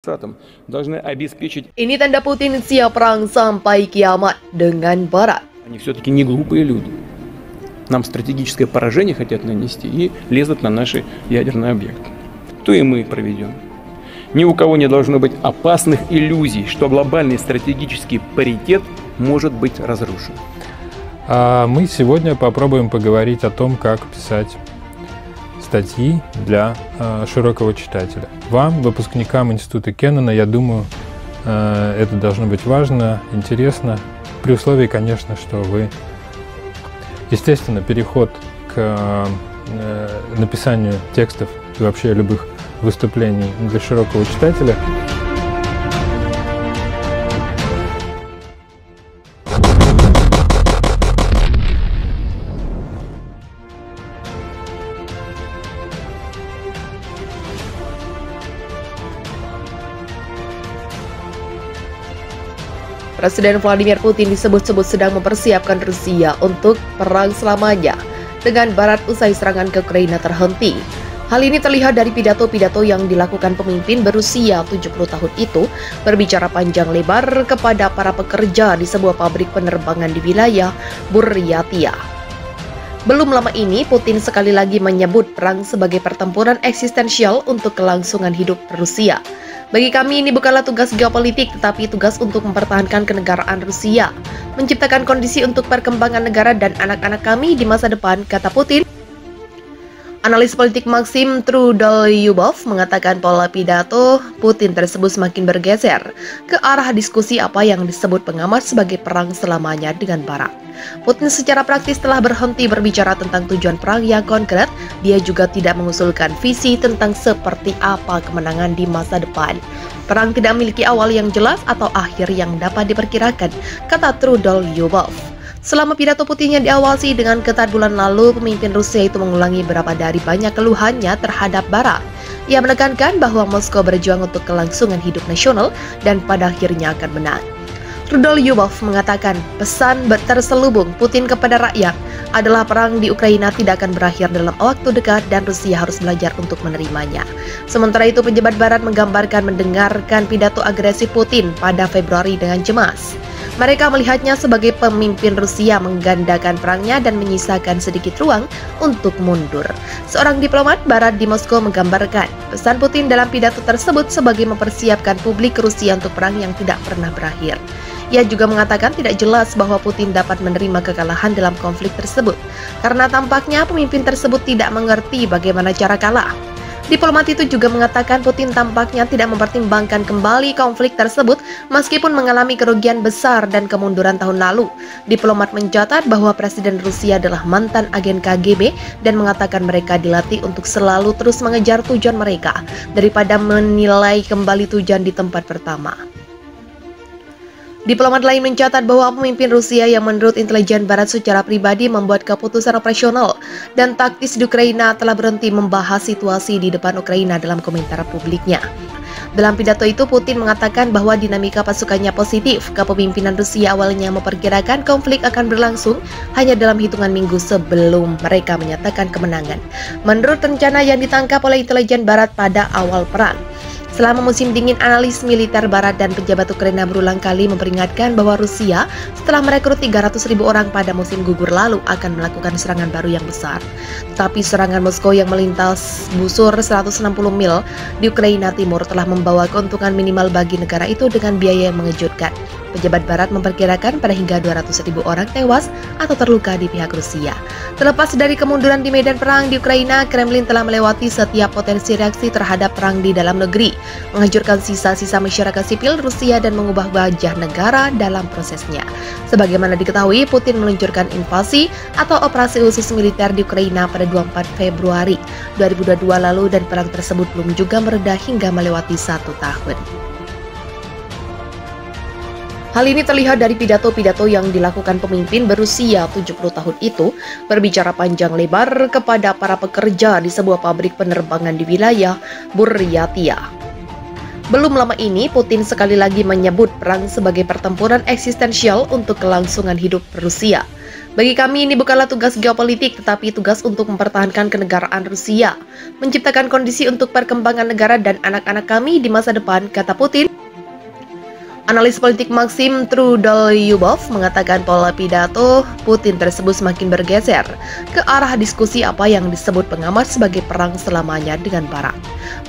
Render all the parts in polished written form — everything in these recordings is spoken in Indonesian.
должны обеспечить. Ini tanda Putin siap perang sampai kiamat dengan Barat. Они все-таки не глупые люди. Нам стратегическое поражение хотят нанести и лезут на наши ядерные объекты. То и мы проведем. Ни у кого не должно быть опасных иллюзий, что глобальный стратегический паритет может быть разрушен. Мы сегодня попробуем поговорить о том, как писать статьи для широкого читателя. Вам, выпускникам Института Кеннона, я думаю, это должно быть важно, интересно, при условии, конечно, что вы, естественно, переход к написанию текстов и вообще любых выступлений для широкого читателя. Presiden Vladimir Putin disebut-sebut sedang mempersiapkan Rusia untuk perang selamanya dengan Barat usai serangan ke Ukraina terhenti. Hal ini terlihat dari pidato-pidato yang dilakukan pemimpin berusia 70 tahun itu berbicara panjang lebar kepada para pekerja di sebuah pabrik penerbangan di wilayah Buryatia. Belum lama ini, Putin sekali lagi menyebut perang sebagai pertempuran eksistensial untuk kelangsungan hidup Rusia. Bagi kami ini bukanlah tugas geopolitik, tetapi tugas untuk mempertahankan kenegaraan Rusia, menciptakan kondisi untuk perkembangan negara dan anak-anak kami di masa depan, kata Putin. Analis politik Maxim Trudolyubov mengatakan pola pidato Putin tersebut semakin bergeser ke arah diskusi apa yang disebut pengamat sebagai perang selamanya dengan Barat. Putin secara praktis telah berhenti berbicara tentang tujuan perang yang konkret. Dia juga tidak mengusulkan visi tentang seperti apa kemenangan di masa depan. Perang tidak memiliki awal yang jelas atau akhir yang dapat diperkirakan, kata Trudolyubov. Selama pidato Putin yang diawasi dengan ketat bulan lalu, pemimpin Rusia itu mengulangi beberapa dari banyak keluhannya terhadap Barat. Ia menekankan bahwa Moskow berjuang untuk kelangsungan hidup nasional dan pada akhirnya akan menang. Trudolyubov mengatakan pesan terselubung Putin kepada rakyat adalah perang di Ukraina tidak akan berakhir dalam waktu dekat dan Rusia harus belajar untuk menerimanya. Sementara itu, pejabat Barat menggambarkan mendengarkan pidato agresif Putin pada Februari dengan cemas. Mereka melihatnya sebagai pemimpin Rusia menggandakan perangnya dan menyisakan sedikit ruang untuk mundur. Seorang diplomat Barat di Moskow menggambarkan pesan Putin dalam pidato tersebut sebagai mempersiapkan publik Rusia untuk perang yang tidak pernah berakhir. Ia juga mengatakan tidak jelas bahwa Putin dapat menerima kekalahan dalam konflik tersebut, karena tampaknya pemimpin tersebut tidak mengerti bagaimana cara kalah. Diplomat itu juga mengatakan Putin tampaknya tidak mempertimbangkan kembali konflik tersebut meskipun mengalami kerugian besar dan kemunduran tahun lalu. Diplomat mencatat bahwa Presiden Rusia adalah mantan agen KGB dan mengatakan mereka dilatih untuk selalu terus mengejar tujuan mereka daripada menilai kembali tujuan di tempat pertama. Diplomat lain mencatat bahwa pemimpin Rusia yang menurut intelijen Barat secara pribadi membuat keputusan operasional dan taktis di Ukraina telah berhenti membahas situasi di depan Ukraina dalam komentar publiknya. Dalam pidato itu, Putin mengatakan bahwa dinamika pasukannya positif. Kepemimpinan Rusia awalnya memperkirakan konflik akan berlangsung hanya dalam hitungan minggu sebelum mereka menyatakan kemenangan, menurut rencana yang ditangkap oleh intelijen Barat pada awal perang. Selama musim dingin, analis militer Barat dan pejabat Ukraina berulang kali memperingatkan bahwa Rusia setelah merekrut 300.000 orang pada musim gugur lalu akan melakukan serangan baru yang besar. Tetapi serangan Moskow yang melintas busur 160 mil di Ukraina Timur telah membawa keuntungan minimal bagi negara itu dengan biaya yang mengejutkan. Pejabat Barat memperkirakan pada hingga 200.000 orang tewas atau terluka di pihak Rusia. Terlepas dari kemunduran di medan perang di Ukraina, Kremlin telah melewati setiap potensi reaksi terhadap perang di dalam negeri, menghancurkan sisa-sisa masyarakat sipil Rusia dan mengubah wajah negara dalam prosesnya. Sebagaimana diketahui, Putin meluncurkan invasi atau operasi khusus militer di Ukraina pada 24 Februari 2022 lalu dan perang tersebut belum juga mereda hingga melewati 1 tahun. Hal ini terlihat dari pidato-pidato yang dilakukan pemimpin berusia 70 tahun itu berbicara panjang lebar kepada para pekerja di sebuah pabrik penerbangan di wilayah Buryatia. Belum lama ini, Putin sekali lagi menyebut perang sebagai pertempuran eksistensial untuk kelangsungan hidup Rusia, Bagi kami ini bukanlah tugas geopolitik, tetapi tugas untuk mempertahankan kenegaraan Rusia, menciptakan kondisi untuk perkembangan negara dan anak-anak kami di masa depan, kata Putin. Analis politik Maxim Trudolyubov mengatakan pola pidato Putin tersebut semakin bergeser ke arah diskusi apa yang disebut pengamat sebagai perang selamanya dengan Barat.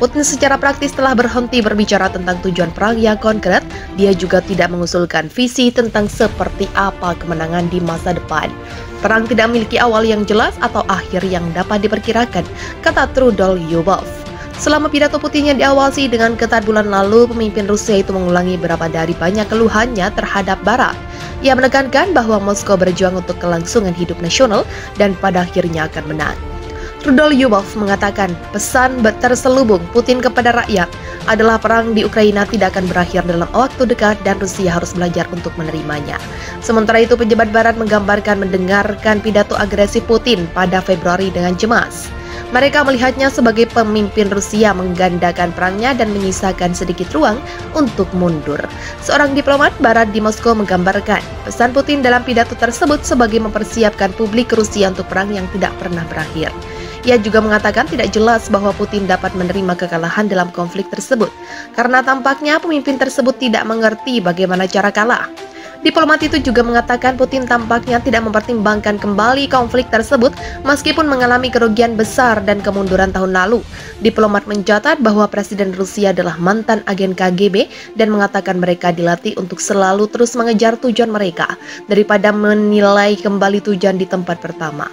Putin secara praktis telah berhenti berbicara tentang tujuan perang yang konkret. Dia juga tidak mengusulkan visi tentang seperti apa kemenangan di masa depan. Perang tidak memiliki awal yang jelas atau akhir yang dapat diperkirakan, kata Trudolyubov. Selama pidato Putin yang diawasi dengan ketat bulan lalu, pemimpin Rusia itu mengulangi beberapa dari banyak keluhannya terhadap Barat. Ia menekankan bahwa Moskow berjuang untuk kelangsungan hidup nasional dan pada akhirnya akan menang. Trudolyubov mengatakan pesan terselubung Putin kepada rakyat adalah perang di Ukraina tidak akan berakhir dalam waktu dekat dan Rusia harus belajar untuk menerimanya. Sementara itu, pejabat Barat menggambarkan mendengarkan pidato agresif Putin pada Februari dengan cemas. Mereka melihatnya sebagai pemimpin Rusia menggandakan perangnya dan menyisakan sedikit ruang untuk mundur. Seorang diplomat Barat di Moskow menggambarkan pesan Putin dalam pidato tersebut sebagai mempersiapkan publik Rusia untuk perang yang tidak pernah berakhir. Ia juga mengatakan tidak jelas bahwa Putin dapat menerima kekalahan dalam konflik tersebut, karena tampaknya pemimpin tersebut tidak mengerti bagaimana cara kalah. Diplomat itu juga mengatakan Putin tampaknya tidak mempertimbangkan kembali konflik tersebut meskipun mengalami kerugian besar dan kemunduran tahun lalu. Diplomat mencatat bahwa Presiden Rusia adalah mantan agen KGB dan mengatakan mereka dilatih untuk selalu terus mengejar tujuan mereka daripada menilai kembali tujuan di tempat pertama.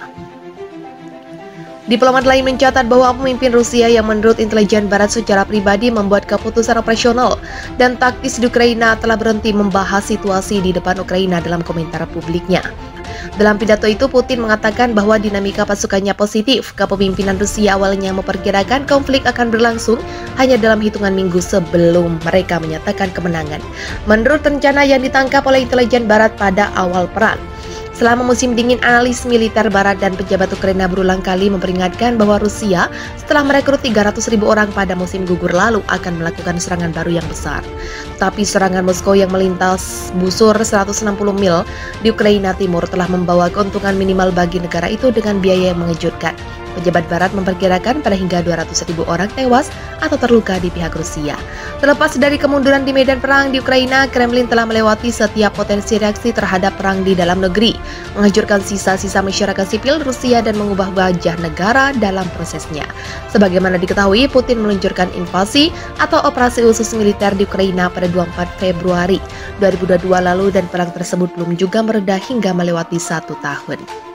Diplomat lain mencatat bahwa pemimpin Rusia yang menurut intelijen Barat secara pribadi membuat keputusan operasional dan taktis di Ukraina telah berhenti membahas situasi di depan Ukraina dalam komentar publiknya. Dalam pidato itu, Putin mengatakan bahwa dinamika pasukannya positif. Kepemimpinan Rusia awalnya memperkirakan konflik akan berlangsung hanya dalam hitungan minggu sebelum mereka menyatakan kemenangan, menurut rencana yang ditangkap oleh intelijen Barat pada awal perang. Selama musim dingin, analis militer Barat dan pejabat Ukraina berulang kali memperingatkan bahwa Rusia setelah merekrut 300.000 orang pada musim gugur lalu akan melakukan serangan baru yang besar. Tapi serangan Moskow yang melintas busur 160 mil di Ukraina Timur telah membawa keuntungan minimal bagi negara itu dengan biaya yang mengejutkan. Pejabat Barat memperkirakan pada hingga 200.000 orang tewas atau terluka di pihak Rusia. Terlepas dari kemunduran di medan perang di Ukraina, Kremlin telah melewati setiap potensi reaksi terhadap perang di dalam negeri, menghancurkan sisa-sisa masyarakat sipil Rusia dan mengubah wajah negara dalam prosesnya. Sebagaimana diketahui, Putin meluncurkan invasi atau operasi khusus militer di Ukraina pada 24 Februari 2022 lalu dan perang tersebut belum juga mereda hingga melewati 1 tahun.